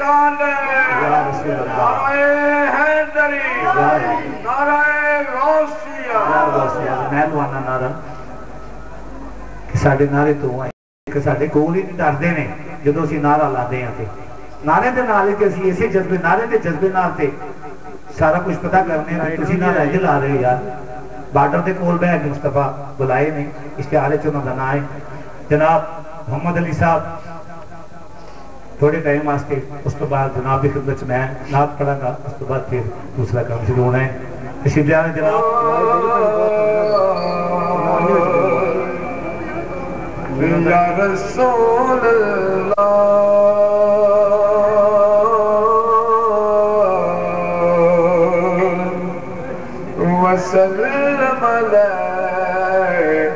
رسالت یا رسول اللہ نعرہ حیدری نعرہ غوثیہ یا غوثیہ میں دعانا نعرہ کہ ساڑھے نعرے تو آئے کہ ساڑھے کول ہی نہیں ڈردے نے جدو اسی نعرہ لا دے آتے نعرے دے نعرے کے اسی ایسے جذبے نعرے دے جذبے نعرے تھے سارا کچھ پتہ کرنے ہیں کسی نعرہ جل آ رہے یار بارڈر دے کول بے کہ مصطفیٰ بلائے نہیں اشتہارے چونہ دنا آئے جناب محمد علی صاحب تھوڑے ٹائم آستے اس تو بعد جناب کی خدمت میں نعت پڑھا گا اس تو بعد پھر دوسرا کام شروع ہونا ہے تشریف لے آنے جناب یا رسول اللہ وسلم علیک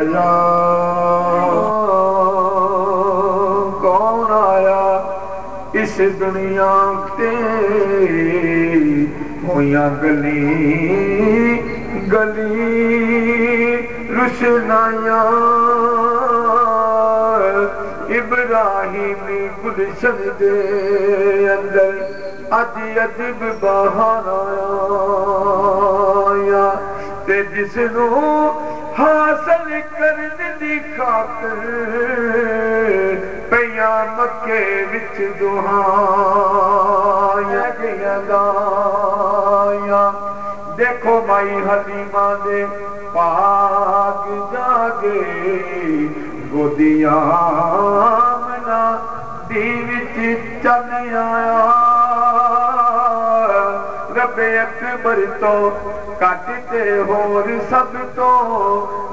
یا کون آیا اس دنیا تے ہویاں گلی گلی روشنائیاں ابراہیمی گلشن دے اندر اج عجب بہار آیا تے جس نو حاصل کرنے دی خاطر پیاں مکے وچ دعائیاں گیاں دائیاں دیکھو مائی حلیمہ دے پاک جاگے گودیاں آمنہ دی وچ چنے آیا رب اکبر تو کاٹتے ہور سب تو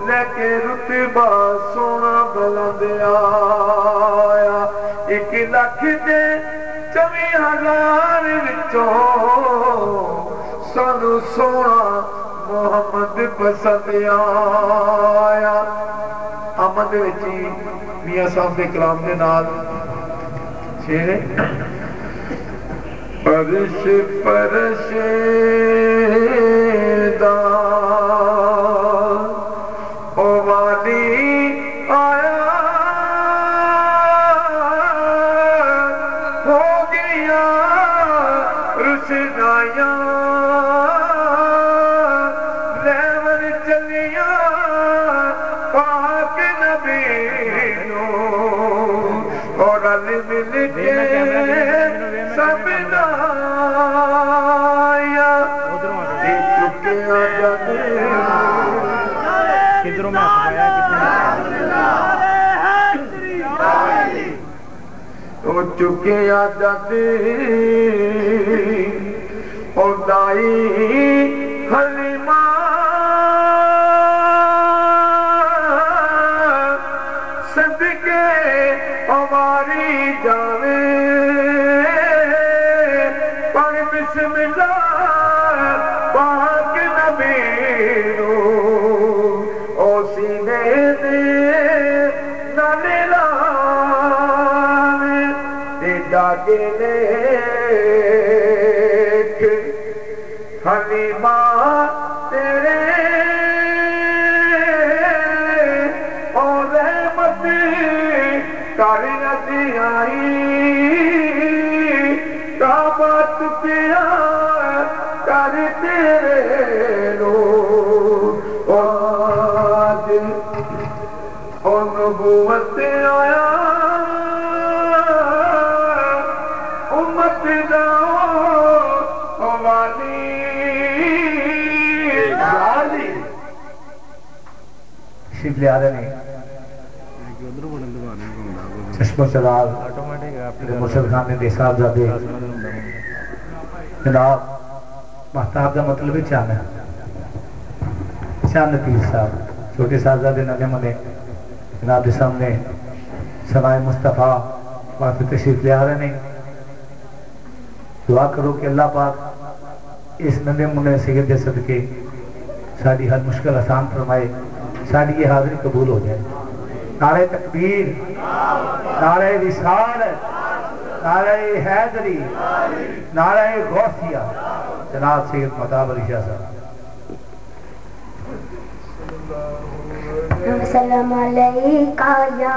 لے کے رتبہ سونا بلند آیا 1,04,000 وچوں سانو سونا محمد پسند آیا آمد وچی میاں صاحب دے کلام دے نال شیر پرش پرش دا او والی آیا ہو گیا روشنائیاں لیور چلیاں پاک نبی نو اور علی مل کے سب نایا چکے آجاتے کدھروں میں آیا او چکے آجاتے اور دائی حلیمہ صدقے ہماری جاوے پر بسم اللہ پاک نبی نو او سینے دے نالے لانے دے جاگے لیکھ حلیمہ تیرے اور رحمت کاری آئی کعبہ کیا کر تیرے لو آج اور نبوت آیا امت داؤ والی شیف لے آ رہے ہیں چشم و چراغ مرشد خان نے صاحب زادے جناب محتاب دا مطلب ہے چاند ہے چاند پیر صاحب چھوٹے صاحب زادے نگے منے جناب دے سامنے سمائے مصطفیٰ واسطے تشریف لے آ رہے ہیں دعا کرو کہ اللہ پاک اس نگے منے سید دے صدقے ساری ہر مشکل آسان فرمائے ساری یہ حاضری قبول ہو جائے نعرہ تکبیر نعرہ رسالت نعرہ حیدری نعرہ غوثیہ جناب سید مہتاب علی شاہ صاحب السلام علیکہ یا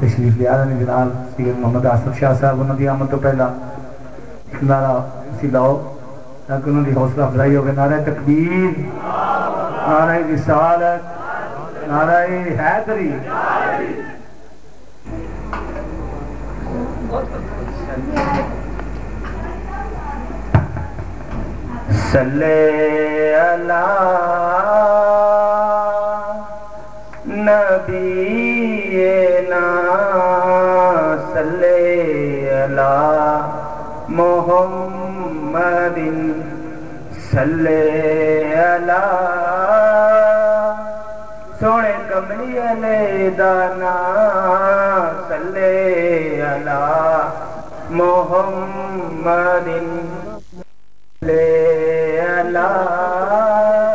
تشریف لیا جناب سید محمد آصف شاہ صاحب انہوں کی آمد تو پہلا نعرہ اسی لاؤ تاکہ انہوں کی حوصلہ افزائی ہوگی نعرہ تکبیر نعرہ رسالت نعرہ حیدری صلی اللہ نبینا صلی اللہ محمد صلی اللہ سونے کملی علیہ دانا صلی اللہ محمد صلی اللہ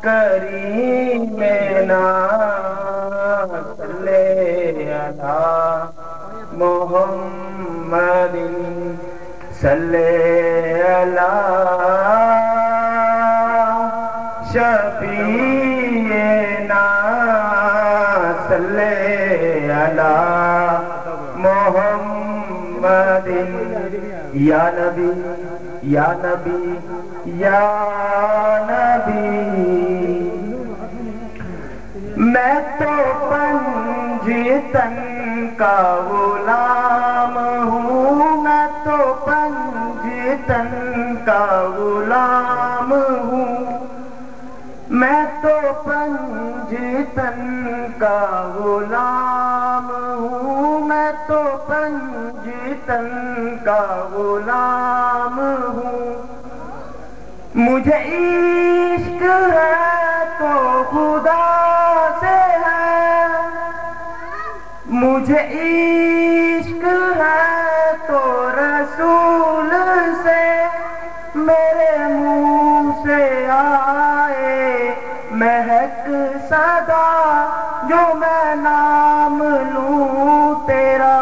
کریمنا صلی اللہ محمد صلی اللہ شفیعنا صلی اللہ محمد یا نبی یا نبی میں تو پنجتن کا غلام ہوں میں تو پنجتن کا غلام ہوں میں تو پنجتن کا غلام ہوں میں تو پنجتن کا غلام ہوں مجھے عشق ہے تو خدا سے ہے مجھے عشق ہے تو رسول سے میرے منہ سے آئے مہک صدا جو میں نام لوں تیرا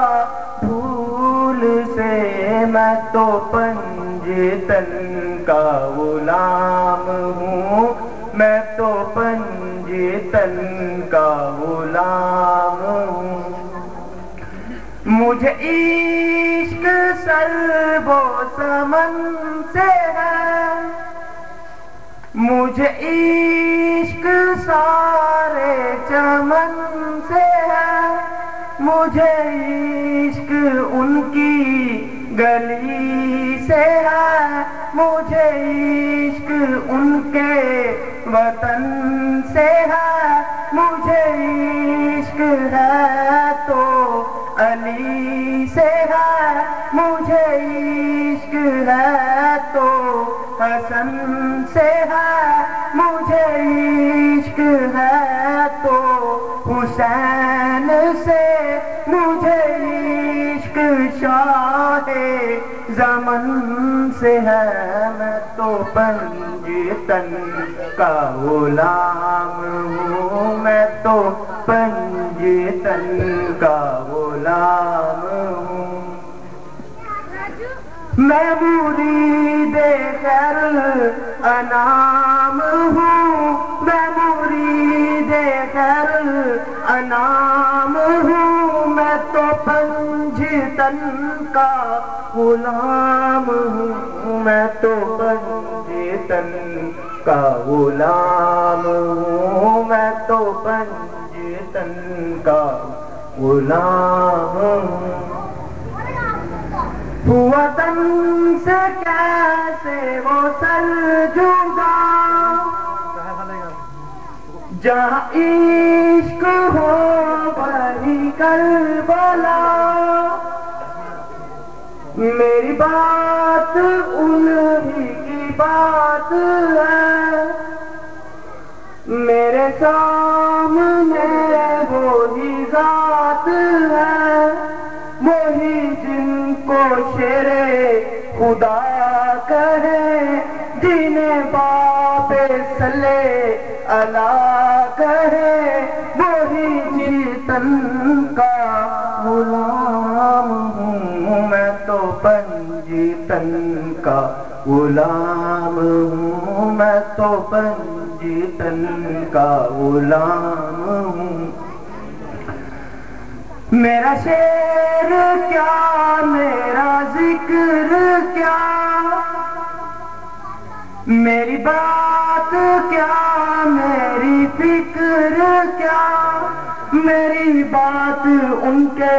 بھول سے میں تو پنجتن کا غلام ہوں میں تو پنجتن کا غلام ہوں مجھے عشق سرب و سمن سے ہے مجھے عشق سارے چمن سے ہے مجھے عشق ان کی گلی سے ہے مجھے عشق ان کے وطن سے ہے مجھے عشق ہے تو علی سے ہے مجھے عشق ہے تو حسن سے ہے مجھے عشق ہے تو حسین سے مجھے عشق شاہ زمن سے ہے میں تو پنجتن کا غلام ہوں میں تو پنجتن کا غلام ہوں میں مرید خیر الانام ہوں میں مرید خیر الانام ہوں میں تو پنجتن کا غلام ہوں میں تو پنجتن کا غلام ہوں میں تو پنجتن کا غلام ہوں وطن سے کیسے وہ سر جدا جہاں عشق ہو وہی کربلا میری بات انہی کی بات ہے میرے سامنے وہی ذات ہے وہی جن کو شیر خدا کہے جنہیں باب صلی اللہ کہے وہی جیتن کا غلام ہوں میں تو پنجتن کا غلام ہوں میں تو پنجتن کا غلام ہوں میرا شعر کیا میرا ذکر کیا میری بات کیا میری فکر کیا میری بات ان کے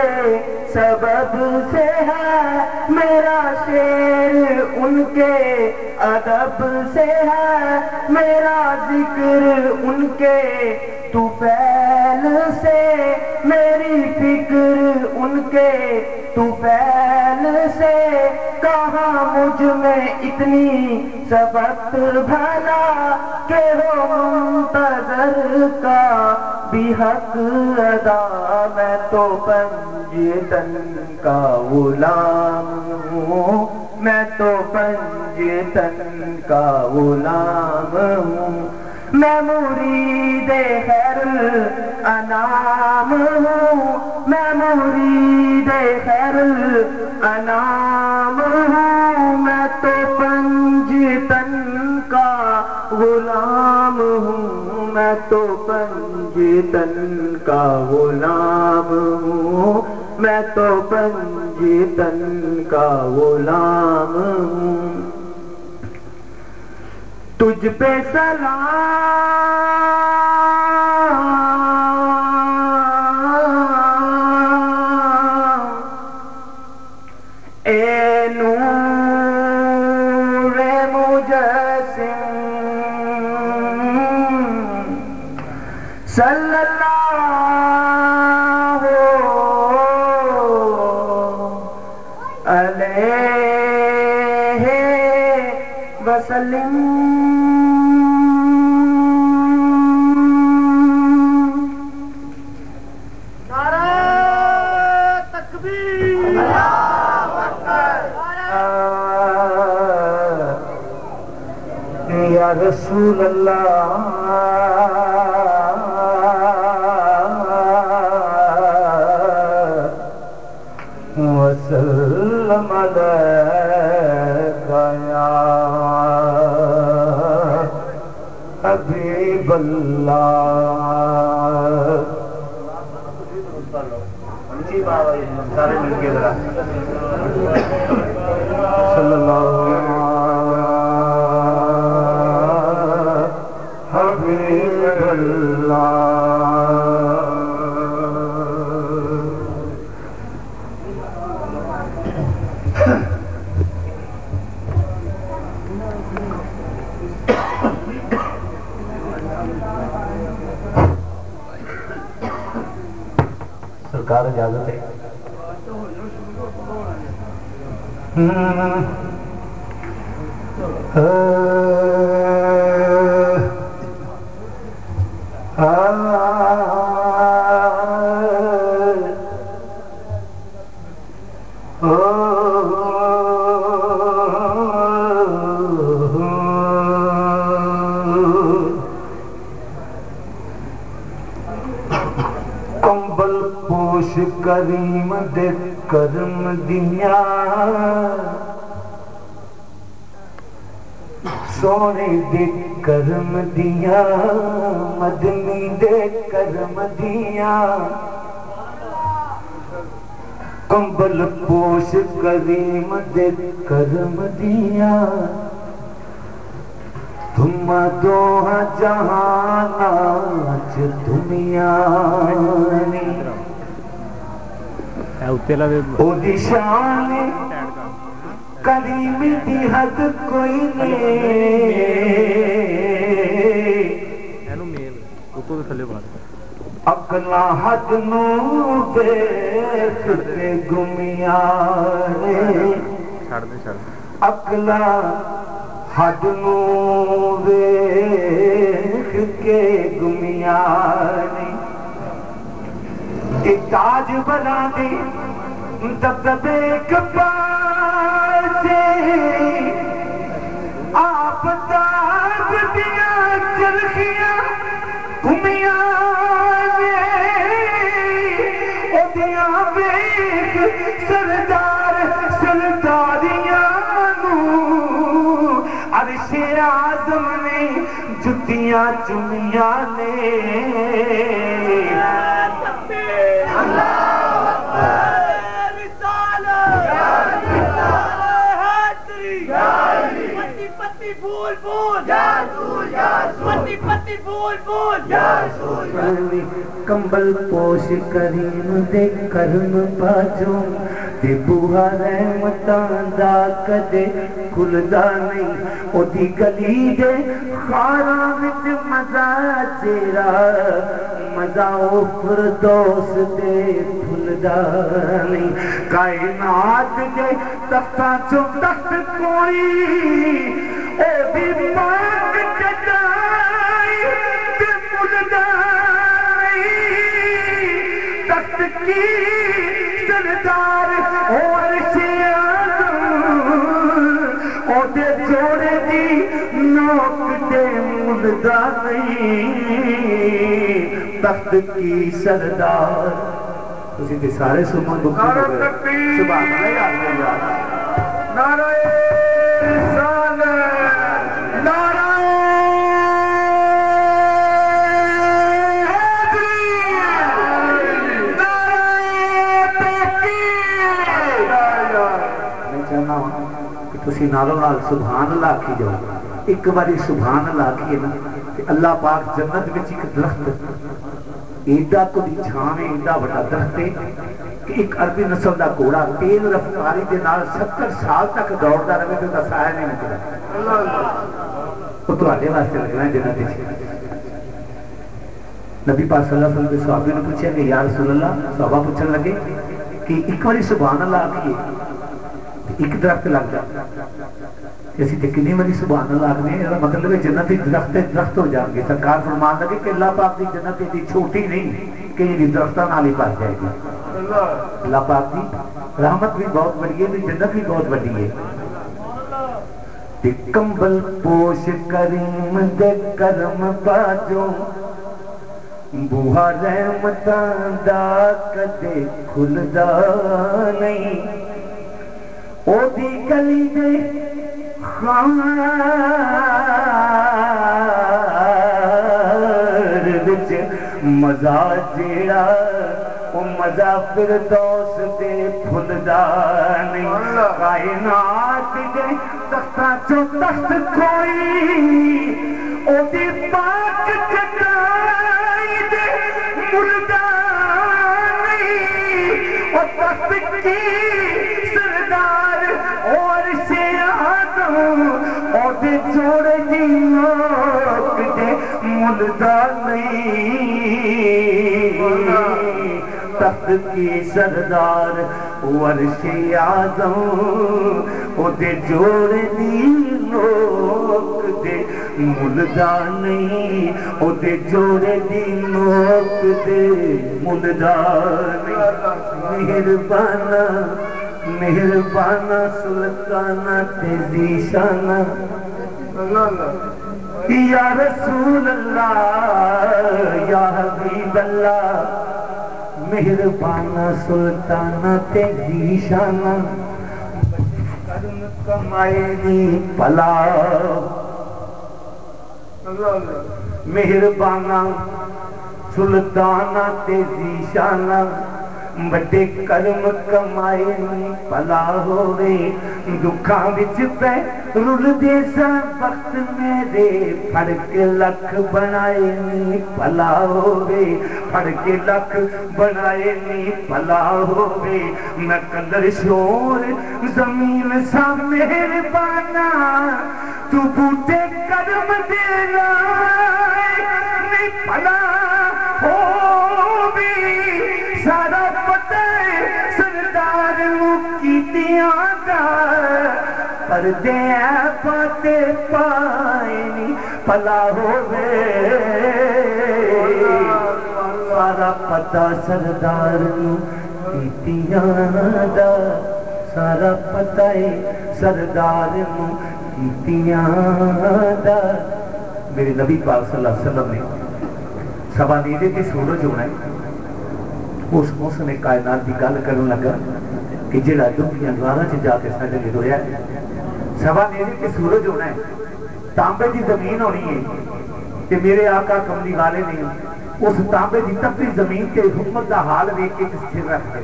سبب سے ہے میرا شعر ان کے ادب سے ہے میرا ذکر ان کے طفیل سے میری فکر ان کے طفیل سے کہاں مجھ میں اتنی سبق بھلا کہ وہ منتظر کا بھی حق ادا میں تو پنجتن کا غلام ہوں میں تو پنجتن کا غلام ہوں میں مرید خیر الانام ہوں میں مرید خیر الانام ہوں میں تو پنجتن کا غلام ہوں میں تو پنجتن کا غلام ہوں میں تو پنجتن کا غلام ہوں تجھ پہ سلام اے نور مجسم صلی اللہ علیہ وسلم یا رسول اللہ وسلم علیکہ یا حبیب اللہ سارے مل کے ذرا صلی اللہ حبیب اللہ سرکار اجازت ہے کمبل پوش کریم دے کرم دیا سونے دے کرم دیا مدنی دے کرم دیا کمبل پوش کریم دے کرم دیا تم دوہاں جہانا چ دنیا او دی شان کریم دی حد کوئی نہیں اقلا حد نو دیکھ کے گمیا اقلا حد نو دیکھ کے گمیا تاج بنا دے دبدبے کپاسے آپ تاج دیا چرخیاں گھمیاں او دیا بیک سردار سرداریاں نو عرش اعظم نے جتیاں چمیاں نے کمبل پوش کریم دے کرم باجو تے بوہا رحمتاں دا کدے کھلدا نہیں او دی گلی دے خاراں وچ مزہ تیرا مزہ او فردوس دے بھلدا نہیں کائنات دے تختاں چوں تخت کوئی اے بھی پاک جدائی تے بھلدا تخت کی سردار او عرش اعظم او دے جوڑے دی نوک دے ملدا نہیں تخت کی سردار اسی تے سارے سبحان اللہ سبحان اللہ نعرہ رسالت نعرہ تسی نالوں نال سبحان اللہ آکھی جاؤ ایک باری سبحان اللہ کی نا کہ اللہ پاک جنت میں ایک درخت ایڈا تو دی چھان ہے، ایڈا بڑا درخت ہے کہ ایک عربی نسل دا گھوڑا تیز رفتاری دے نال 70 سال تک دوڑدا رہے تو دا سایہ نہیں نکلا۔ وہ تو آلے واسطے لگنا ہے جنت ہے۔ نبی پاک صلی اللہ علیہ وسلم کے صحابی نے پوچھا کہ یا رسول اللہ، صحابہ پوچھنے لگے کہ ایک باری سبحان اللہ آکھیے ایک درخت لگ جاتا، جیسی تکنی مری سبحان اللہ آگنے مطلب ہے جنت درخت ہو جائیں گے۔ سرکار فرمان لگے کہ اللہ پاک دی جنت دی چھوٹی نہیں کہ یہ درختہ نالی پاس جائے گی۔ اللہ پاک دی رحمت بھی بہت بڑی ہے، جنت بھی بہت بڑی ہے۔ کمبل پوش کریم دے کرم باجوں بوہا رحمتاں دا کدے کھلدا نہیں، او دی گلی دے خار وچ مزہ جیڑا او مزہ فردوس دے پھلدا نہیں۔ کائنات دے تختاں چوں تخت کوئی او دی پاک چٹائی دے ملدا نہیں، او تخت کی سردار اور او دے جوڑے دی موک دے ملدا نہیں، تخت کی سردار عرش اعظم او دے جوڑے دی موک دے ملدا نہیں، او دے جوڑے دی موک دے ملدا نہیں۔ مہربانہ مہربانہ سلطانہ تیزی شانہ یا رسول اللہ یا حبیب اللہ، مہربانہ سلطانہ تیزی شانہ کرم کمائے دی پلا، مہربانہ سلطانہ تیزی شانہ بڑے کرم کمائے نی پلا ہوئے، دکھاں وچ پہ رول دے سا وقت میرے پھڑ کے لکھ بنائے نی پلا ہوئے، پھڑ کے لکھ بنائے نی پلا ہوئے، میں قدر شور زمین سا مہربانہ تو بوٹے کرم دینا نی پلا ہوئے، سارا سردار کیتیاں دا پردے پاتے پائنی پلا ہوئے، سارا پتہ سردار کیتیاں دا، سارا پتہ سردار کیتیاں دا۔ میرے نبی پاک صلی اللہ علیہ وسلم نے سوا نیدے کے سورج ہونا ہے، اس موسم کائنات کی گل کرنے لگا کہ جڑا دنیا دوارا چ جا کے ساڈے لے رویا ہے، سوا نیرے تے سورج ہونا ہے، تانبے دی زمین ہونی ہے تے میرے آقا کملی والے نے اس تانبے دی تپی زمین تے حکمت دا حال ویکھ کے سر رکھ دے،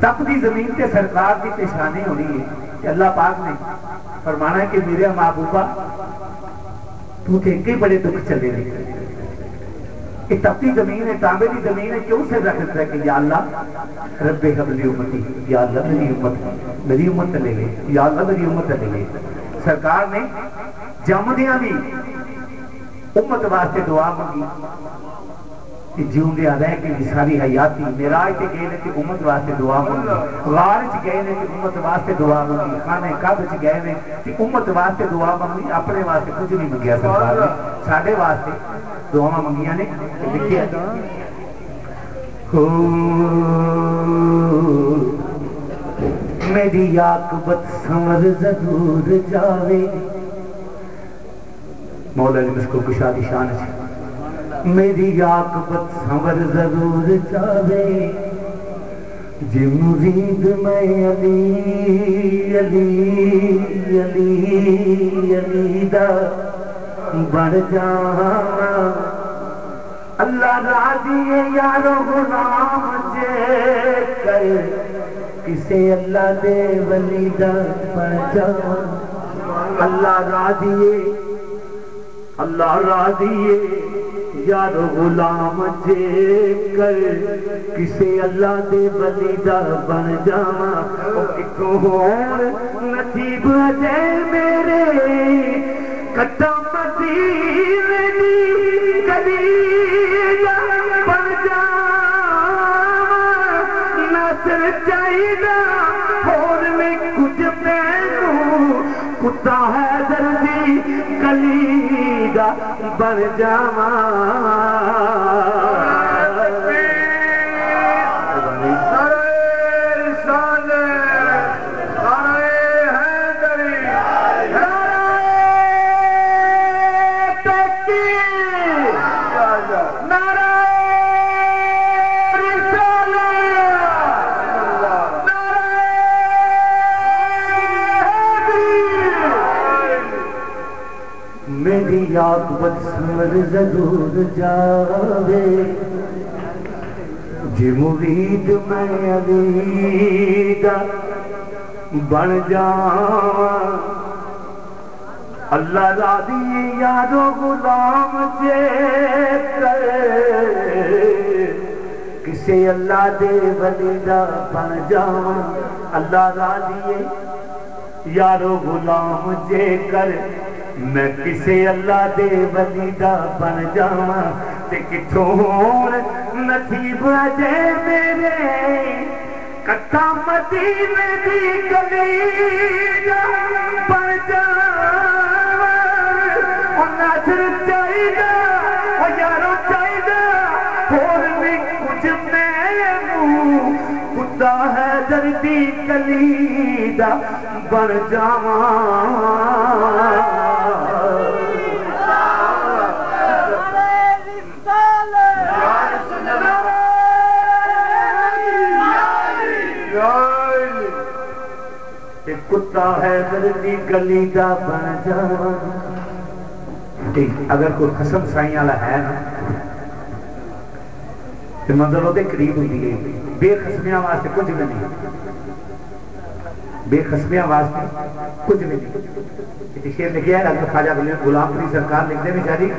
تپ دی زمین تے سرکار دی پیشانی ہونی ہے کہ اللہ پاک نے فرمانا ہے کہ میرے محبوبہ تو تے کے بڑے دکھ چلے رہے، کہ تپتی زمین ہے، تانبے کی زمین ہے، کیوں سے رکھتا ہے کہ یا اللہ رب حبلی امتی، یا اللہ میری امت لے لے، یا اللہ میری امت لے لے۔ سرکار نے جامدیاں بھی امت واسطے دعا مانگی کہ جیوں دے رہ کے ساری حیاتی، معراج تے گئے نے کہ امت واسطے دعا مانگی، غار چ گئے نے کہ امت واسطے دعا مانگی، خانہ کعبہ چ گئے نے کہ امت واسطے دعا مانگی، اپنے واسطے کچھ نہیں منگیا سرکار نے، ساڈے واسطے دعا منگیاں نے لکھیا میری عاقبت سمر ضرور جاوے، مولا علی مسکو کشادی شان ہے، میری عاقبت سمر ضرور جاوے، جی مرید میں علی علی علی علی دا بڑھ جانا، اللہ راضی ہے یارو غلام جے کر کسے اللہ دے ولی دا بڑھ جانا، اللہ راضیے اللہ راضیے یار غلام جے کر کسے اللہ دے ولی دا بن جاواں او کتوں ہون نصیب جے میرے کٹا مدینے دی گلی دا بن جاواں نصر چاہیدا ہور میں کچھ مینوں کتا ہے دردی گلی دا بن جاواں میری یاد بسمر ضرور جاوے جی مرید میں علی دا بن جاواں اللہ راضی یارو غلام جے کر کسے اللہ دے ولی دا بن جاواں اللہ راضی یارو غلام جے کر میں کسے اللہ دے ولی دا بن جاواں تے کتھوں ہون نصیب جے میرے کٹا مدینے دی گلی دا بن جاواں او نظر چاہیدا او یارو چاہیدا ہور بھی کچھ مینوں خدا ہے دردی گلی دا بن جاواں کتا ہے دردی گلی دا بن جاواں اگر کوئی قسم سائیں والا ہے نا تو منظر ہوتے قریب ہوتی ہے بے قسمیاں واسطے کچھ بھی نہیں بے قسمیاں واسطے کچھ بھی نہیں یہ شعر لکھیا ہے حضرت خواجہ غلام فرید سرکار لکھتے میں جاری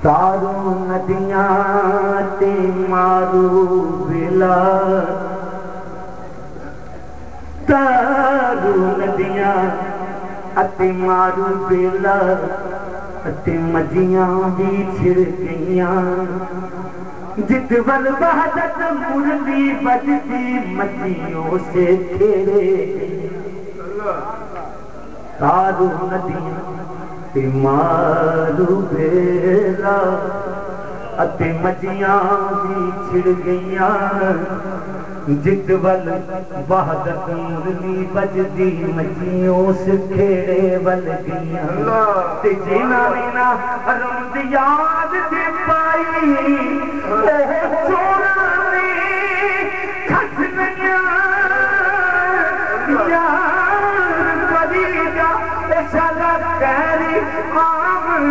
تارو ندیاں تے مارو بلا تارو ندیاں اتے مارو بیلا اتے مجیاں بھی چھڑ گئیاں جت ول وحدت مرلی بجتی مجیوں سے کھیڑے تارو ندیاں اتے مارو بیلا اتے مجیاں بھی چھڑ گئیاں جت ول وحدت مرلی بجدی مجیوں سے کھیڑے ول گیاں تے جینا مینا حرم دی یاد دی پائی اوہ چورا میں کھس نیاں یار پریگا اے شالا کہری آم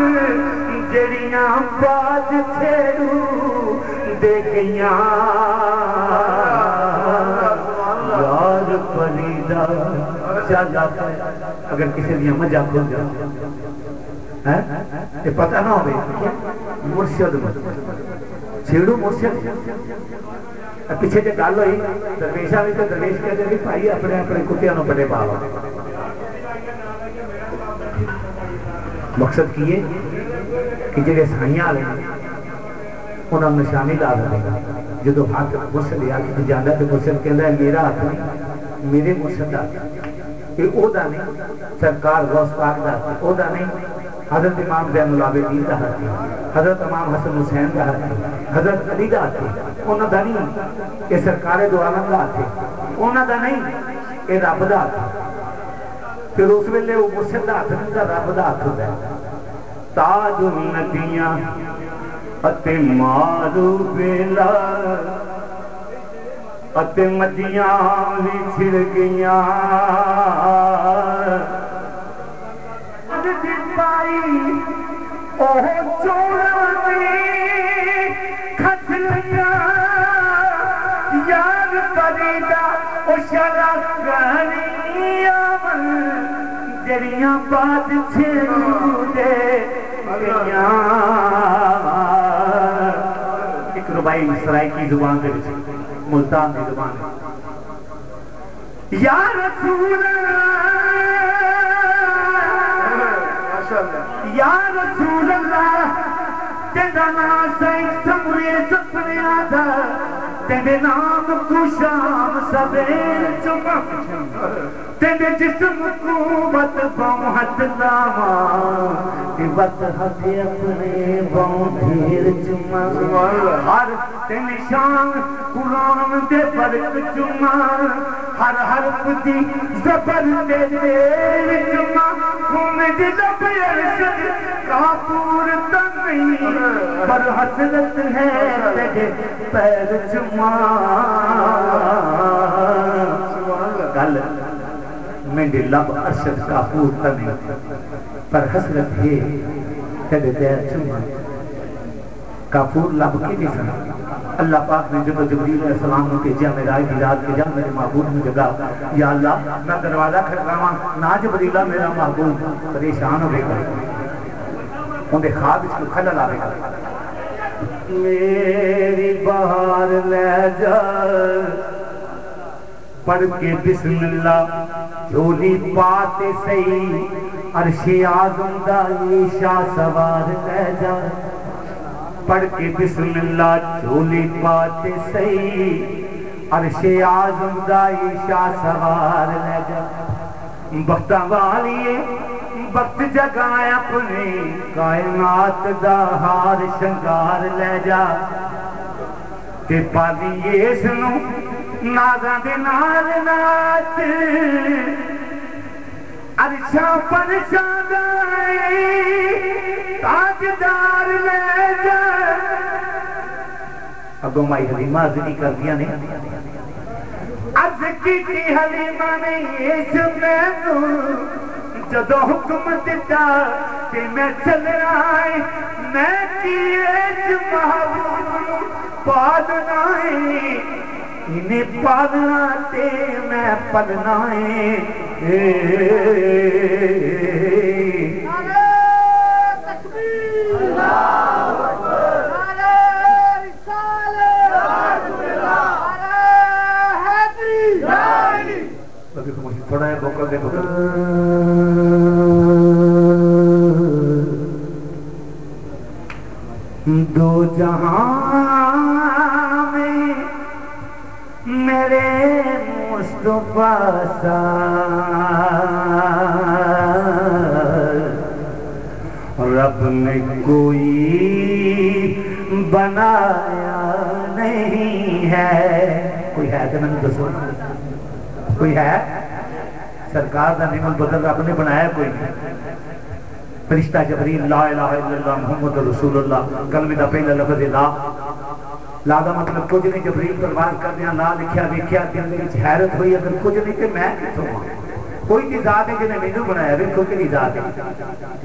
جڑیاں باز چھیڑو دے گیاں یار پریدہ شالا اگر کسی دیا مجھا کھول جاؤ یہ پتہ نہ ہوئے مرشد چھیڑو مرشد پیچھے جے گال ہوئی درویشہ بھی تو درویش کہتے ہیں بھائی اپنے اپنے کتیاں نو پڑے پاوا مقصد کیے کہ جگہ سائیاں لیں انہوں نے نشانی لا دے گا جدو ہاتھ مرشد یا کہ جاندہ تو مرشد کہندہ ہے میرا ہاتھ نہیں میرے مرشد دا یہ اوہ دا نہیں سرکار غوث پاک دا اوہ دا نہیں حضرت امام زین العابدین دا ہاتھ حضرت امام حسن حسین دا ہاتھ حضرت علی دا ہاتھ انہوں دا نہیں یہ سرکار دو عالم دا ہاتھ انہوں دا نہیں یہ رب دا ہاتھ پھر اس ویلے وہ مرشد دا ہاتھ نہیں دا رب دا ہاتھ ہوتا ہے تاج النبیاں اتے مارو بیلا اتے مجیاں بھی چھڑ گیاں دی پائی اوہ چورا میں کھس لیاں یار پریدہ او شرا گہنی آمن جڑیاں بات چھو دے گیاں ایک ربائی سرائکی زبان دے ملتان دی زبان یا رسول اللہ یا رسول اللہ تیرا نام سائن سمرے سپنے آدھا تیرے نام کو شام سبیر چمہ تیرے جسم کو بت باؤں ہاتھ لاما تی بت ہاتھ اپنے باؤں دھیر چمہ ہر تیرے شان قرآن دے برک چمہ ہر حرف دی زبر دے دیر چمہ کھومے دی لب ارشد کافور تنہی پر حسرت ہے تیرے پیر چمہ کل میرے لب ارشد کافور تنہی پر حسرت ہے تیرے پیر چمہ کافور لب کی بھی سنا اللہ پاک نے جب جبریل علیہ السلام نے کہا معراج کی رات کے جا میرے محبوب نے جگہ یا اللہ میں دروازہ کھڑکاواں نہ جبریلہ میرا محبوب پریشان ہو گیا انہیں خواب اس کو خلل آ گیا میری بہار لے جا پڑھ کے بسم اللہ جھولی پاتے صحیح عرش اعظم دا عیشا سوار لے جا پڑھ کے بسم اللہ جھولی پاتے صحیح عرش اعظم دا عیشا سوار لے جا بختہ والیے بخت جگائے اپنے کائنات دا ہار شنگار لے جا تے پالیے سنو نازاں دے نال نات عرشاں پر شاندائے تاجدار لے جا اگو مائی حلیمہ عزنی کر دیا نے عرض کی حلیمہ نے اس میں تو جدو حکم دیتا کہ میں چل آئے میں کیے محبوب پالنائے انہیں پالنا تے میں پلنائے تھوڑا ہے بوکل دے بوکل دو جہاں میں میرے مصطفیٰ سا رب نے کوئی بنایا نہیں ہے کوئی ہے تو میں نے دسو کوئی ہے سرکار دا نعمت بدل رب نے بنایا کوئی نہیں فرشتہ جبریل لا الہ الا اللہ محمد رسول اللہ کلمے دا پہلا لفظ لا دا مطلب کچھ نہیں جبریل پرواز کر دیا لا لکھیا دیکھیا کہ اندر کچھ حیرت ہوئی اگر کچھ نہیں کہ میں کتوں ہوں کوئی بھی ذات ہے جنہیں مینوں بنایا بھی کوئی نہیں ذات ہے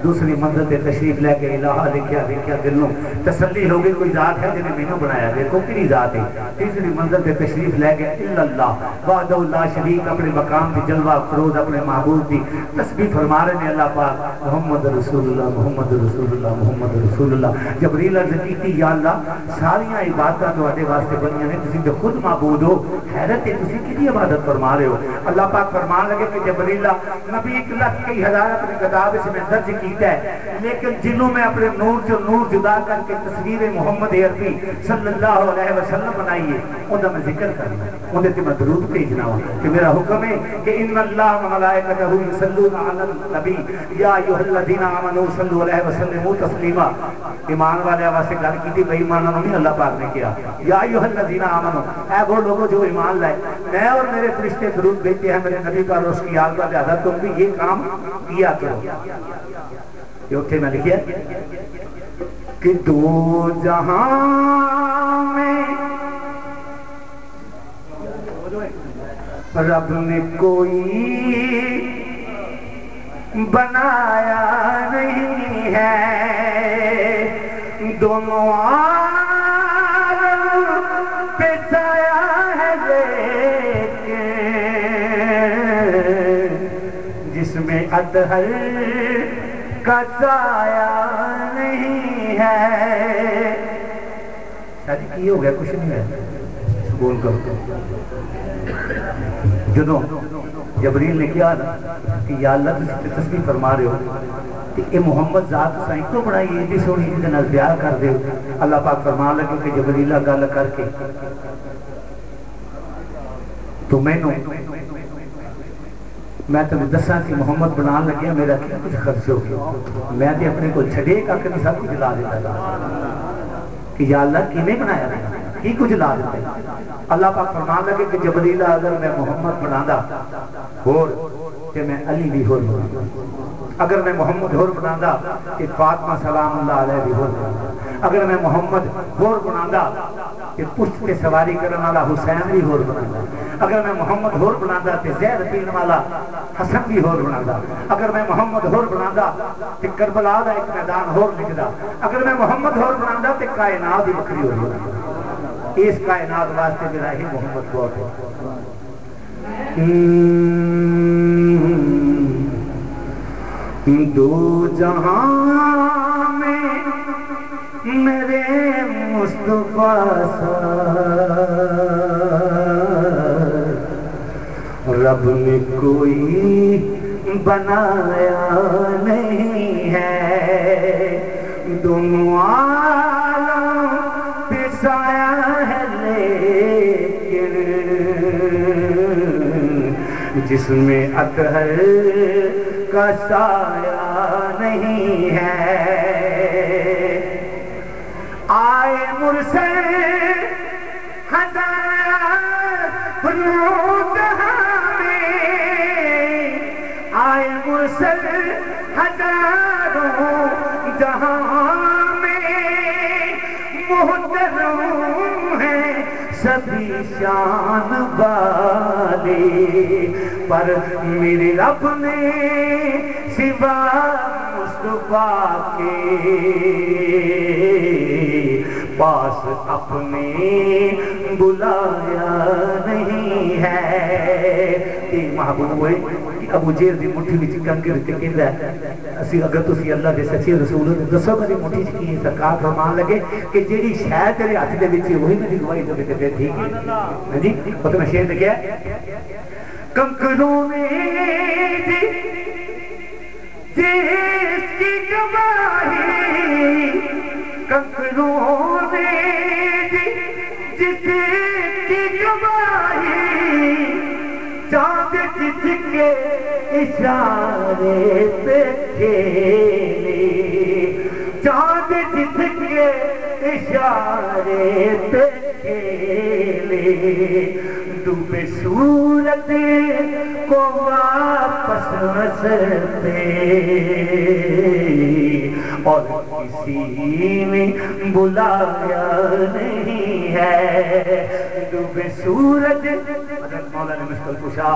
دوسری منزل پہ تشریف لے کے الہ لکھیا دیکھیا دلوں تسلی ہو گئی کوئی ذات ہے جنہیں مینوں بنایا بھی کوئی نہیں ذات ہے تیسری منزل پہ تشریف لے گئے الا اللہ وحدہ لا شریک اپنے مقام کی جلوہ افروز اپنے معبود کی تسبیح فرما رہے ہیں اللہ پاک محمد رسول اللہ محمد رسول اللہ محمد رسول اللہ جبریل عرض کی یا اللہ ساریاں عبادتاں تواڈے واسطے بنیاں نے تسی تے خود معبود ہو حیرت ہے تسی کدی عبادت فرما رہے ہو اللہ پاک فرمان لگے کہ جبریل نبی 1,00,000 کئی ہزار اپنی کتاب اس میں درج کیتا ہے لیکن جنہوں میں اپنے نور سے نور جدا کر کے تصویر محمد عربی صلی اللہ علیہ وسلم بنائیے انہوں میں ذکر کرنا انہیں تے میں درود بھیجنا ہوں کہ میرا حکم ہے کہ ان اللہ ملائکتہ یصلون علی النبی یا ایھا الذین آمنوا صلوا علیہ وسلم تسلیما ایمان والے آواز سے گل کی تھی بے ایمانوں نہیں اللہ پاک نے کیا یا ایھا الذین آمنوا اے وہ لوگوں جو ایمان لائے میں اور میرے فرشتے درود بھیجتے ہیں میرے نبی پر اس کی یاد کا زیادہ تم بھی یہ کام کیا کرو یہ اتھے میں لکھیا کہ دو جہاں میں رب نے کوئی بنایا نہیں ہے دونوں عالم پہ سایہ ہے لیکن جس میں اطہر کا سایہ نہیں ہے. شادی کی ہو گیا کچھ نہیں ہے بول کر. جدوں جبریل نے کیا کہ یا اللہ تسی تسبیح فرما رہے ہو کہ اے محمد ذات سائیں کو بڑا یہ بھی سونی دے نال پیار کر دے. اللہ پاک فرمان لگے کہ جبریلہ گل کر کے تو میں تمہیں دساں کہ محمد بنان لگیا میرا کیا کچھ خرچ ہو گیا. میں تے اپنے کو چھڑے کا کہ سب کچھ لا دیتا تھا کہ یا اللہ کی نہیں بنایا کی کچھ لا دیتا. اللہ پاک فرمان لگے کہ جبریلہ اگر میں محمد بنانا ہور کہ میں علی بھی ہور بنانا, اگر میں محمد ہور بنانا کہ فاطمہ سلام اللہ علیہ بھی ہور بنانا, اگر میں محمد ہور بنانا کہ پشت کے سواری کرنے والا حسین بھی ہور بنانا, اگر میں محمد ہور بنانا کہ زہر پینے والا حسن بھی ہور بنانا, اگر میں محمد ہور بنانا کہ کربلا دا ایک میدان ہور لکھدا, اگر میں محمد ہور بنانا کہ کائنات بھی بکری ہور بنانا. اس کائنات واسطے میرا ہی محمد بہت ہے. دو جہاں میں میرے مصطفیٰ رب نے کوئی بنایا نہیں ہے. دونوں عالم پہ سایہ ہے لیکن جس میں اطہر کا سایہ نہیں ہے. آئے مرسل ہزار جہاں میں, آئے مرسل ہزاروں جہاں میں محترم ہیں سبھی شان والے, پر میرے رب نے سوا مصطفیٰ کے پاس اپنے بلایا نہیں ہے. کہ محبوب ہوئے کہ ابو جہل دی مٹھی وچ کنکر تے کہندا ہے اسی اگر تسی اللہ دے سچے رسول ہو دسو میری مٹھی وچ کی. سرکار فرمان لگے کہ جیڑی شے تیرے ہاتھ دے وچ وہی میری گواہی دے تے ٹھیک ہے. ہاں جی وہ تو میں شعر لکھیا کنکروں میں جس کی گواہی, کنکروں میں جس کی گواہی, چاند جس کے اشارے پہ کھیلے, چاند جس کے اشارے پہ کھیلے, ڈوبے سورج کو واپس نظر پہ اور کسی نے بلایا نہیں ہے. ڈوبے سورج حضرت مولانا مشکل کشا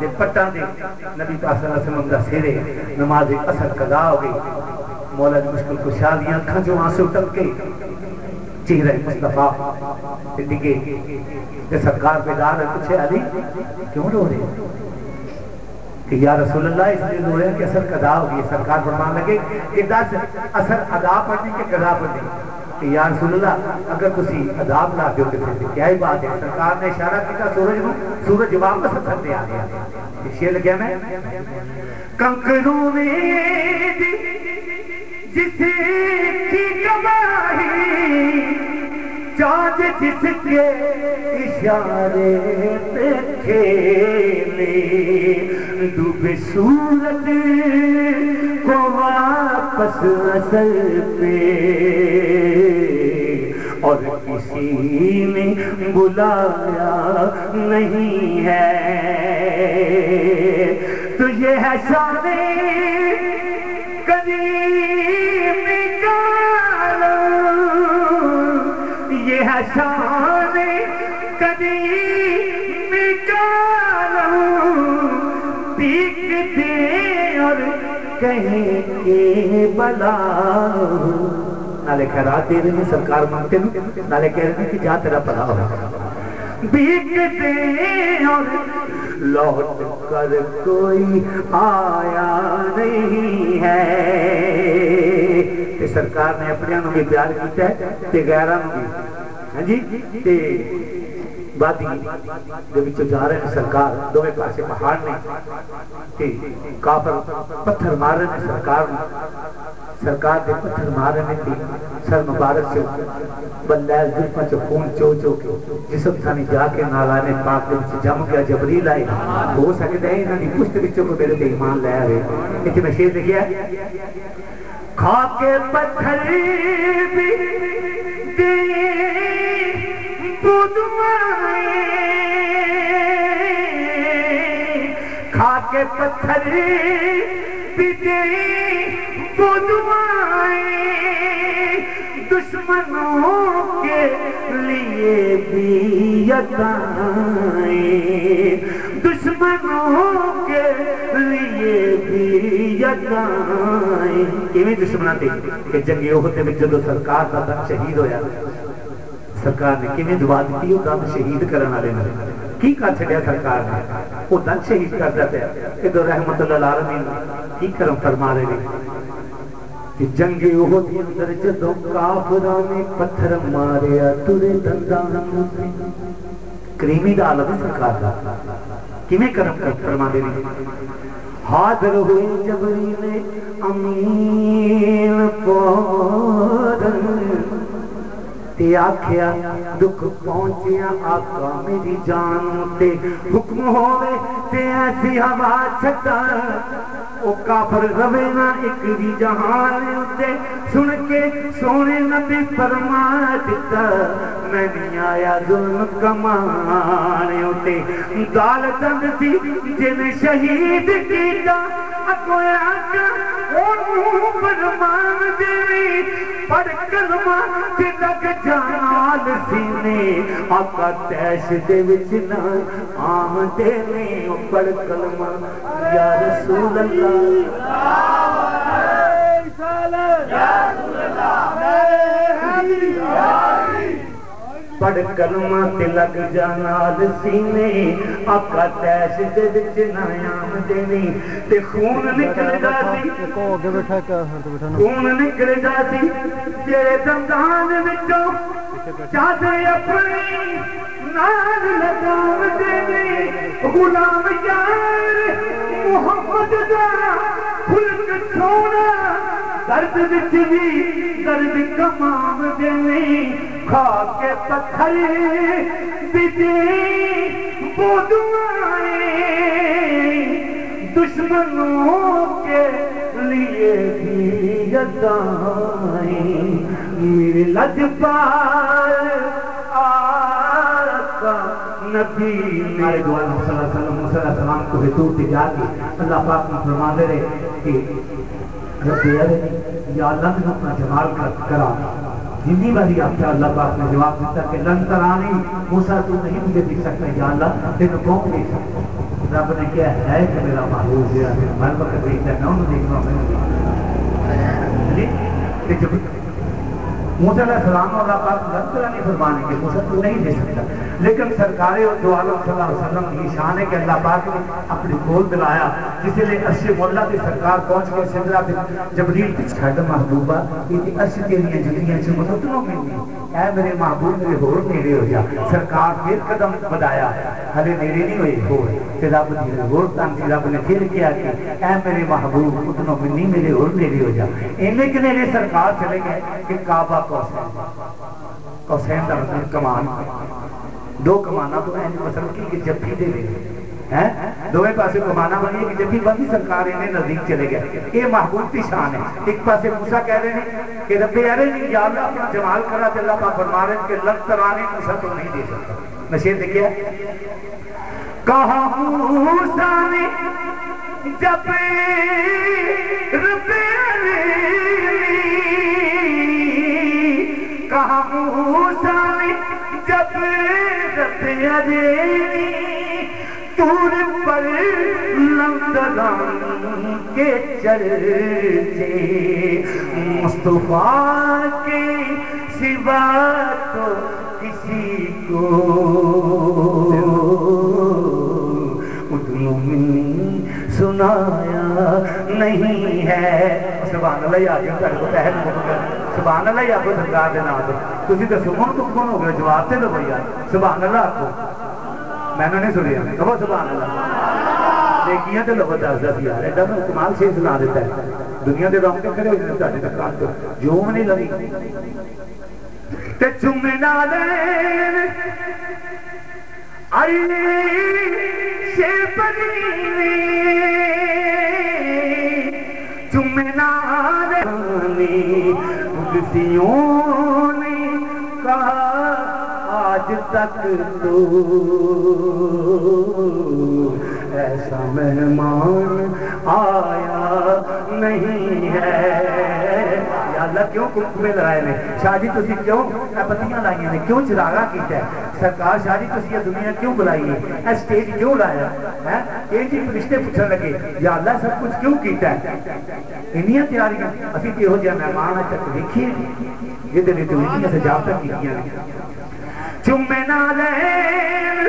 دے پٹاں دے نبی پاک صلی اللہ علیہ وسلم دا سیرے نماز عصر قضا ہو گئی. مولانا مشکل کشا دی اکھاں جو آنسو ٹپکے, چہرہ مصطفیٰ ڈگے کہ سرکار بیدار ہے. پوچھے علی کیوں رو رہے کہ یا رسول اللہ اس لیے رو رہے ہیں کہ اثر قضا ہوگی. سرکار فرمان لگے کہ 10 اثر ادا پڑھنے کے قضا پڑھنے کہ یا رسول اللہ اگر تسی عذاب لا دیو کہ پھر کیا ہی بات ہے. سرکار نے اشارہ کیا سورج کو, سورج واپس اثر دے آ گیا. شعر لگیا میں کنکروں میں جس کی گواہی, چاند جس کے اشارے پہ کھیلے, ڈوبے سورج کو واپس اصل پہ اور کسی نے بلایا نہیں ہے. تو یہ ہے شان قدیم یہ ہے شان قدیم پیک دے اور کہیں کے بلا. نالے خیرات دے رہے ہیں سرکار مانگتے ہیں, نالے کہہ رہے ہیں کہ جا تیرا بلا ہو. پیک دے اور لوٹ کر کوئی آیا نہیں ہے۔ تے سرکار نے اپنے انہوں بھی پیار کیتا ہے تے غیران بھی، ہاں جی، تے بادی جو بچو جا رہے ہیں سرکار دوے پاسے پہاڑ نے تے کافر پتھر مار رہے ہیں سرکار دے پتھر مار رہے ہیں سر مبارک سے بلیل ظلفہ چو خون چو چو کے جسم تھانی جا کے نالانے پاک دے بچے جم گیا جبریل آئے ہو سکتا ہے انہوں نے پشت بچوں کو میرے دے ایمان لے آئے اتنے میں شیر لکھیا ہے کھا کے پتھر بھی دے بدمائے کھا کے پتھر بھی دے بدمائے دشمنوں کے لیے بھی یتائیں دشمنوں کے لیے بھی یتائیں کیویں دشمناں تے کہ جنگی احد وچ جدوں سرکار دا دم شہید ہویا سرکار نے کیویں دعا دیتی وہ دم شہید کرن والے نے کی کر چھڈیا سرکار نے وہ دم شہید کر دیتا ہے ادھر رحمت اللہ العالمین کی کرم فرما رہے ہیں کہ جنگ احد کے اندر جدوں کافراں نے پتھر ماریا ترے دنداں کریمی دا عالم سرکار دا کیویں کرم کر فرما دے حاضر ہوئے جبریل امین فوراً تے آکھیا دکھ پہنچیا آقا میری جان تے حکم ہوئے تے ایسی ہوا چھٹا او کافر روے نہ ایک بھی جہان تے سن کے سونے نبی فرما دیتا میں نہیں آیا ظلم کمانے تے دال دند سی جن شہید کیتا اگوے آقا او فرمان دے پڑھ کلمہ تے لگ جانال سینے آقا تیش دے وچ نہ آمدے نے پڑھ کلمہ یا رسول اللہ پڑھ کلمہ تے لگ جانال سینے آقا تیش دے وچ نہ آمدے نے تے خون نکل دا سی خون نکل دا سی جڑے دندان وچوں چادر اپنی نال لگاو دے نے غلام یار محمد دا خلق سونا درد وچ بھی درد کمام دے نے کھا کے پتھر بھی دے بدمائے دشمنوں کے لیے بھی یتائیں میرے لجپال آقا نبی میرے دعا صلی اللہ علیہ وسلم کو حضور تے جا کے اللہ پاک نے فرما دے رہے کہ رب یا اللہ نے اپنا جمال کرا جنی باری آپ کا اللہ پاک نے جواب دیتا کہ لن ترانی موسیٰ تو نہیں مجھے دیکھ سکتا یا اللہ تینوں کون دیکھ سکتا رب نے کیا ہے کہ میرا محبوب دیا میں وقت دیکھتا ہے نہ انہوں دیکھنا میں موسیٰ علیہ السلام اور اللہ پاک لن ترانی فرمانے کے موسیٰ تو نہیں دے سکتا لیکن سرکار دو عالم صلی اللہ علیہ وسلم کی شان ہے کہ اللہ پاک نے اپنی گول دلایا جسے لئے عرش مولا کی سرکار پہنچ کے سدرہ پہ جبریل پچھ کھڑا محبوبہ یہ عرش کے لیے جنیاں سے مدتنوں میں نہیں اے میرے محبوب میرے ہور نیرے ہو جا سرکار پھر قدم بدایا ہلے نیرے نہیں ہوئے ہور کہ رب دیرے ہور تانسی رب نے پھر کیا کہ اے میرے محبوب اتنوں میں نہیں میرے ہور نیرے ہو جا انہیں کے نیرے سرکار چلے گئے کہ کعبہ قوسین دا مطلب کمان دو کمانا تو میں نے مثلا کی کہ جب بھی دے دے دوے پاسے کمانا بنی ہے کہ جب بھی بندی سرکار انہیں نزدیک چلے گئے یہ محبوب کی شان ہے ایک پاسے موسیٰ کہہ رہے ہیں کہ رب یارے یا اللہ اپنا جمال کرا تے اللہ پاک فرما رہے ہیں کہ لگ ترانے موسیٰ تو نہیں دے سکتا نشید دیکھیا کہا موسیٰ نے جب رب کہا موسیٰ نے جب رب تور پر لمدران کے چرچے مصطفیٰ کے سوا تو کسی کو سنایا نہیں ہے. سبحان اللہ ہی آگے تھوڑے کو پہل سبحان اللہ ہی آگے سرکار دے نام دے تسی تے سمون تو کون ہو گئے جواب تے دو بھیا سبحان اللہ آگو میں نے نہیں سنیا کہو سبحان اللہ نیکیاں تے لوگ دسدا سی یار ایڈا میں کمال سے سنا دیتا ہے دنیا دے رونگٹے کھڑے ہوئے تہاڈے تک کان تے جوم نہیں لگی تے چومنا دے آئی شیپنی چومنا دے قدسیوں نے کہا آج تک تو ایسا مہمان آیا نہیں ہے. یا اللہ کیوں کمکمے لگائے نے شاہ جی تسی کیوں پتیاں لائیاں نے کیوں چراغا کیتا ہے سرکار شاہ جی تسی یہ دنیا کیوں بلائی ہے اے سٹیج کیوں لایا ہے یہ جی فرشتے پوچھنے لگے یا اللہ سب کچھ کیوں کیتا ہے انہیاں تیاریاں اسی تے ہو جائے مہمان تک دیکھیے یہ دے تو انہیاں سجاوتاں کیتیاں نے چومنا دین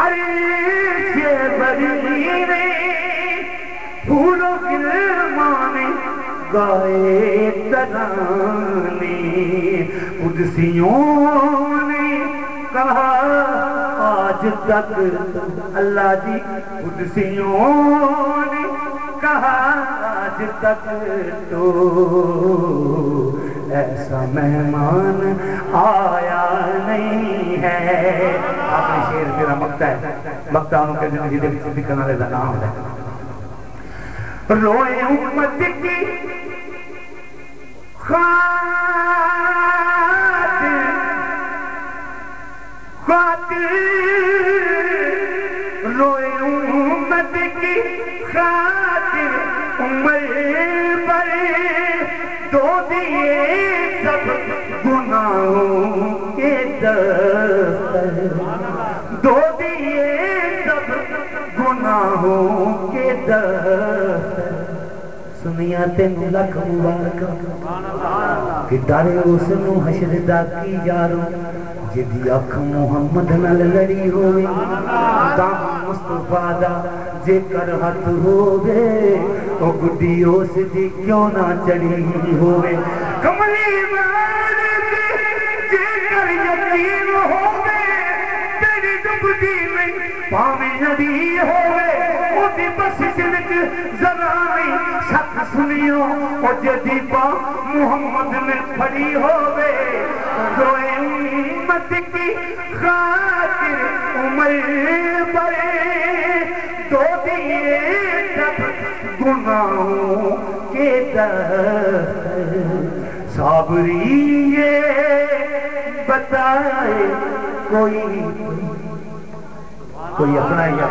عرش بریرے پھولوں گلمانے گائے ترانے قدسیوں نے کہا آج تک اللہ جی قدسیوں نے کہا آج تک تو ایسا مہمان آیا نہیں ہے. اپنے شیر تیرا مقتہ ہے مقتہ انہوں کے جنہی دے بھی کرنا لے نام ہے روئے امت کی خاطر روئے امت کی خاطر عمر بڑے دو دیے سب گناہوں کے دفتر دو دیے سب گناہوں کے دفتر سنیا تینوں لکھ مبارکہ کہ ڈارے اس نو حشر دا کی یارو جدی اکھ محمد نال لڑی ہوئے دام مصطفیٰ دا جے کر ہاتھ ہوئے او گڈی اس دی کیوں نہ چڑی ہوئے کملی مالک جے کر یقین ہوئے تیری ڈبدی میں پاویں ندی ہوئے او دی بس جنک زرائی شک سنیو او جدی پا محمد میں پھڑی ہوئے روئے امت کی خاطر عمر بڑے دو دیے سب گناہوں کے دفتر صابری یہ بتائے کوئی اپنا یا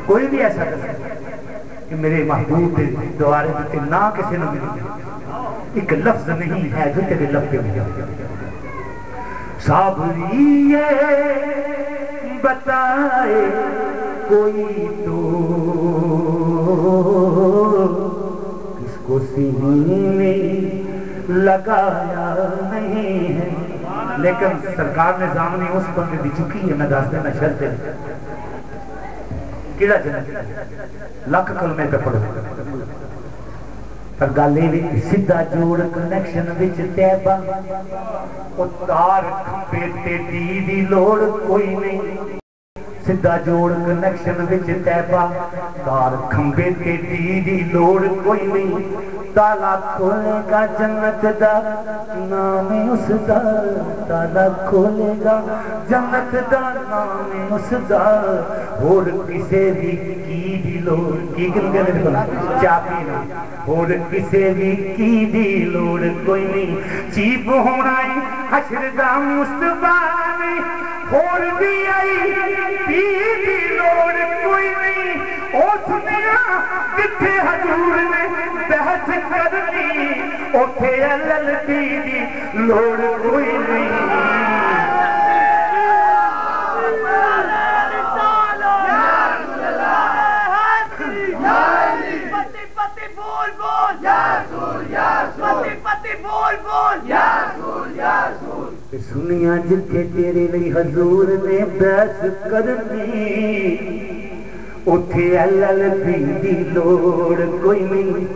کوئی بھی ایسا کر سکتا کہ میرے محبوب دوارے دیتے نہ کسی نہ ملی ایک لفظ نہیں ہے جو تیرے لب پہ مجھے صابری یہ بتائے کوئی تو کس کو سینے لگایا نہیں ہے لیکن سرکار نے زامنی اس بندے دی چکی ہے میں داستے میں شرط ہے کیڑا جنت لکھ کلمے پہ پڑھو پر گالے بھی سدھا جوڑ کنیکشن وچ تیبہ اتار کھمپے تے دی لوڑ کوئی نہیں سدھا جوڑ کنیکشن وچ تیبہ تار کھمپے تے دی لوڑ کوئی نہیں تالا کھولے گا جنت دا نام اس دا تالا کھولے گا جنت دا نام اس دا اور کسے بھی کی دی لوڑ کی گلے چاپی نہ اور کسے بھی کی دی لوڑ کوئی نہیں چیپ ہونا ہے حشر دا مصطفیٰ میں اور بھی آئی پی دی لوڑ کوئی نہیں او سنیا جتھے حضور نے بحث کرنی اوتھے علل دی لوڑ کوئی نہیں سنیا جتھے تیرے لئی حضور نے بحث کرنی اتھے LLB دی لوڑ کوئی نہیں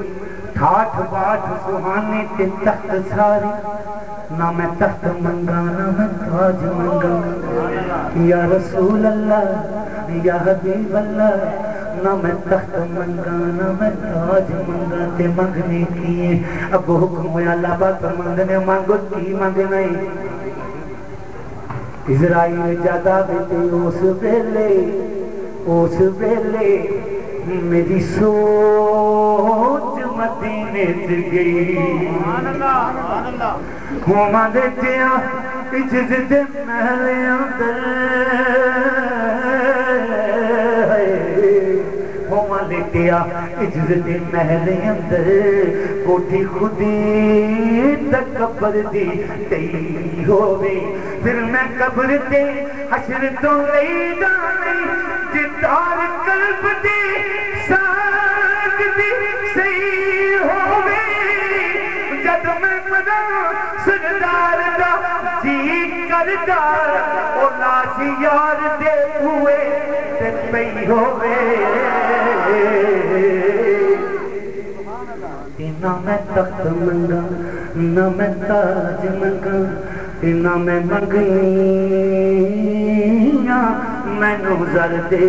ٹھاٹھ باٹھ سہانے تے تخت ساری نہ میں تخت منگا نہ میں تاج منگا یا رسول اللہ یا حبیب اللہ نہ میں تخت منگا نہ میں تاج منگا تے منگنے کیے اب حکم ہویا اللہ بات منگنے مانگو کی منگنے اسرائیل جادا بیتے اس ویلے میری سوچ مدینے گئی ہوما دیکھیا اجزت محلے اندر ہوما دیکھیا اجزت محلے اندر کوٹھی خودی تکبر دی تئی ہوئے پھر میں قبر تے حشر تو لئی جانے جدار قلب دی ساتھ دی صحیح ہوئے جد میں مدن سردار دا جی کردار او لاش یار دے ہوئے تے پئی ہوئے نہ میں تخت منگا نہ میں تاج منگا نہ میں منگیاں میں نظر دے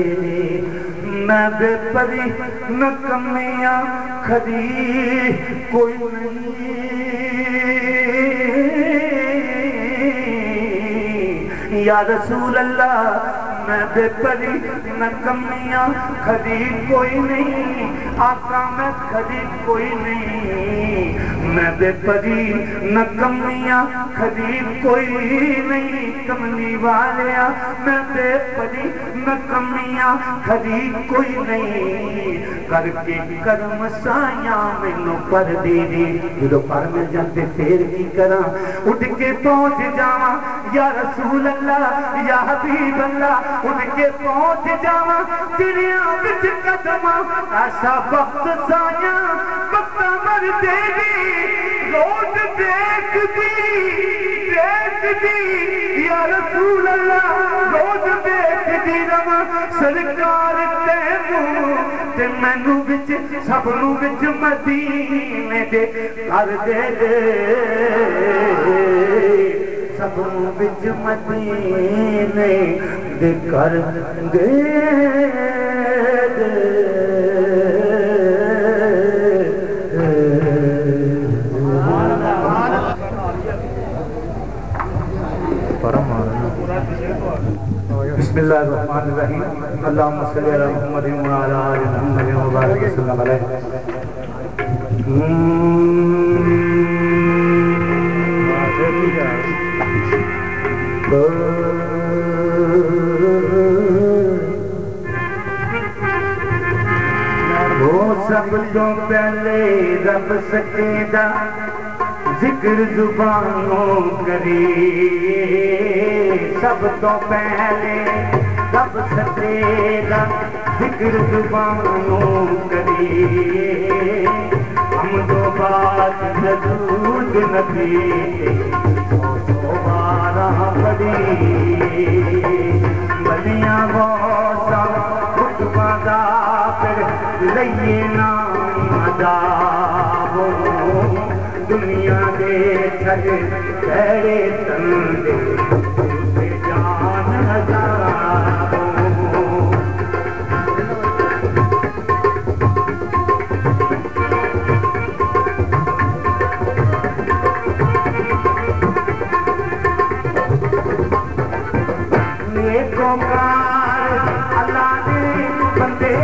میں بے پری نہ کمیاں کھری کوئی نہیں یا رسول اللہ میں بے پری نہ کمیاں کھری کوئی نہیں آقا میں کھری کوئی نہیں میں بے پری نہ کمیاں کھری کوئی نہیں کملی والیا میں بے پری نہ کمیاں کھری کوئی نہیں کر کے کرم سایاں مینوں پر دیدی جدو پر مل جاتے پھر کی کراں اٹھ کے پہنچ جاواں یا رسول اللہ یا حبیب اللہ اٹھ کے پہنچ جاواں تیریاں وچ قدماں ایسا وقت سایاں وقت مر دے گی روز دیکھ دی یا رسول اللہ روز دیکھ دی رواں سرکار تینوں تے مینوں وچ سب نوں وچ مدینے دے کر دے سب نوں وچ مدینے دے کر دے بسم اللہ الرحمن الرحیم اللہم صلی علی محمد وعلی آل محمد وبارک وسلم علیہ وہ سب تو پہلے رب سکیدہ ذکر زبانوں کری سب تو پہلے رب سکیدہ ذکر زبانوں کری ہم دو بات حدود نبی سو بارہ پڑی بلیاں غوثہ خطبہ دا پھر لئیے نام داو دنیا دے چھڑ تیرے تندے سے جان ہزاروں نیکوکار اللہ نے بندے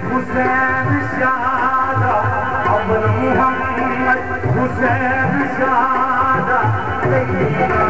حسین شاہ حسین شادہ لینا